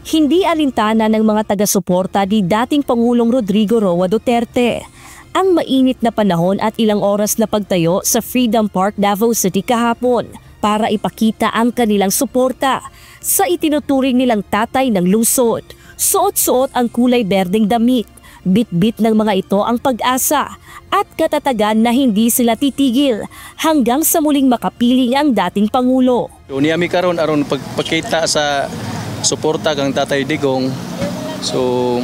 Hindi alintana ng mga taga-suporta ni dating Pangulong Rodrigo Roa Duterte ang mainit na panahon at ilang oras na pagtayo sa Freedom Park, Davao City kahapon para ipakita ang kanilang suporta sa itinuturing nilang tatay ng lungsod. Suot-suot ang kulay berdeng damit, bit-bit ng mga ito ang pag-asa at katatagan na hindi sila titigil hanggang sa muling makapiling ang dating Pangulo. Niyami karon aron pagpakita sa suporta kang Tatay Digong. So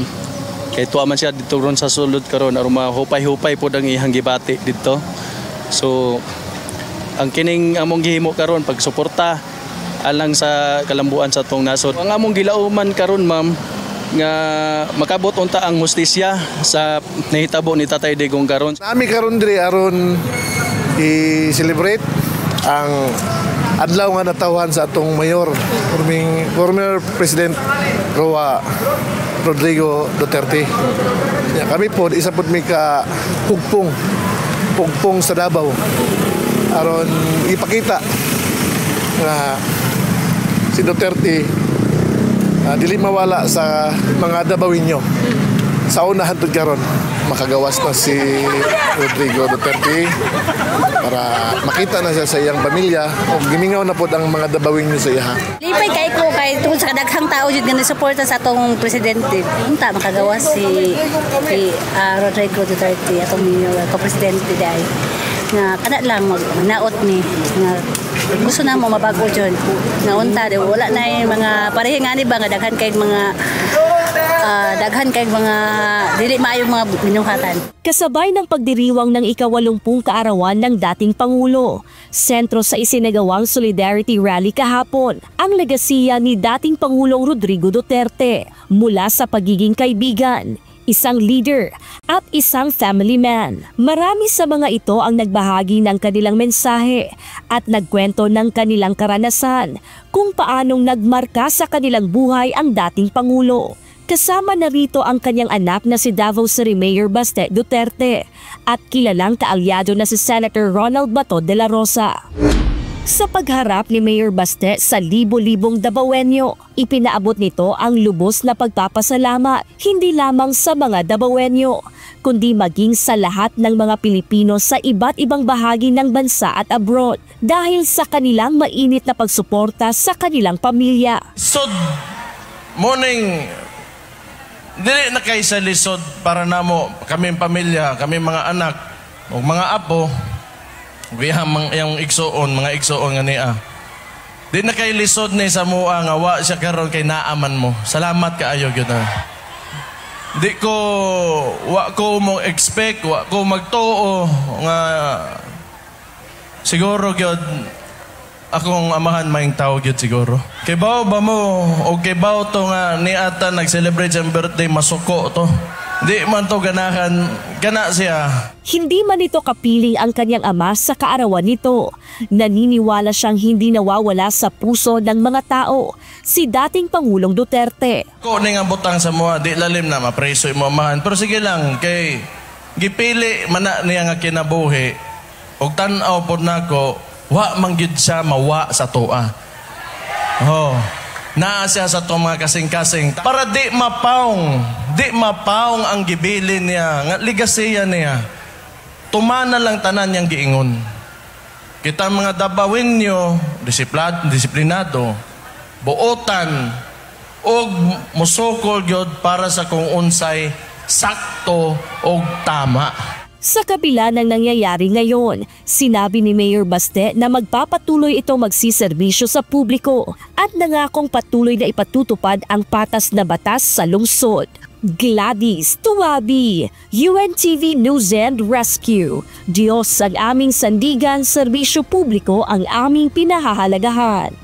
kay tuwa man siya dito ron sa sulod karon aron mahupay-hupay pod ang ihang gibati dito. So ang kining among gihimo karon pagsuporta alang sa kalambuan sa tong nasod. Ang among gilauman karon ma'am nga makabot unta ang hustisya sa nahitabo ni Tatay Digong karon. Nami karon diri aron i-celebrate ang adlaw nga natawhan sa atong mayor, former President Roa Rodrigo Duterte. Ya, kami po isa pod mi ka pugpong sa Davao aron ipakita na si Duterte dili mawala sa mga Davaoenyo. Sa unahan tud karon makagawas na si Rodrigo Duterte para makita na siya sa iyang pamilya o gimingaw na pod ang mga Davaoenyo sa iya. Lipay kay ko kay tungod sa daghang tao jud nga suporta sa atong presidente. Unta makagawas si Rodrigo Duterte atong presidente dai. Nga kada lang naot ni nga gusto na mo mabago dyan nga unta wala na yung mga parehingan ba nga daghan kay mga dili maayong mga binuhatan. Kasabay ng pagdiriwang ng ika-80 kaarawan ng dating Pangulo, sentro sa isinagawang Solidarity Rally kahapon, ang legasiya ni dating Pangulong Rodrigo Duterte mula sa pagiging kaibigan, isang leader at isang family man. Marami sa mga ito ang nagbahagi ng kanilang mensahe at nagkwento ng kanilang karanasan kung paanong nagmarka sa kanilang buhay ang dating Pangulo. Kasama na rito ang kanyang anak na si Davao City Mayor Baste Duterte at kilalang kaalyado na si Senator Ronald Bato de la Rosa. Sa pagharap ni Mayor Baste sa libo-libong Davaoenyo, ipinaabot nito ang lubos na pagpapasalamat hindi lamang sa mga Davaoenyo, kundi maging sa lahat ng mga Pilipino sa iba't ibang bahagi ng bansa at abroad dahil sa kanilang mainit na pagsuporta sa kanilang pamilya. Lisod, morning, dili na kay sa lisod para namo kaming pamilya, kaming mga anak, o mga apo, yung igsoon, mga igsoon nga niya. Di na kay lisod ni sa mua nga wa siya karon kay naaman mo. Salamat kaayo gyud na. Wa ko mo expect, wa ko magtuo nga siguro gyud akong amahan maing tao gyud siguro. Kay bao ba mo o kay bao to nga ni ata nag-celebrate ang birthday masuko to. Di man to ganahan, gana siya. Hindi man ito kapiling ang kanyang ama sa kaarawan nito. Naniniwala siyang hindi nawawala sa puso ng mga tao si dating Pangulong Duterte. Ko ni nga butang sa mua, di lalim na mapreso mo amahan. Pero sige lang, kay gipili man na niya nga kinabuhi. Og tan-aw pod nako, wa man gyud siya mawa sa tuwa. Oh. Naa siya sa itong mga kasing-kasing para di mapaong ang gibilin niya, nga ligasiya niya. Tumana lang tanan niyang giingon. Kita mga Davaoenyo, disiplinado, buotan, o musukol gyud para sa kung unsay sakto o tama. Sa kabila ng nangyayari ngayon, sinabi ni Mayor Baste na magpapatuloy itong magsiserbisyo sa publiko at nangakong patuloy na ipatutupad ang patas na batas sa lungsod. Gladys Tuwabi, UNTV News and Rescue. Diyos ang aming sandigan, serbisyo publiko ang aming pinahahalagahan.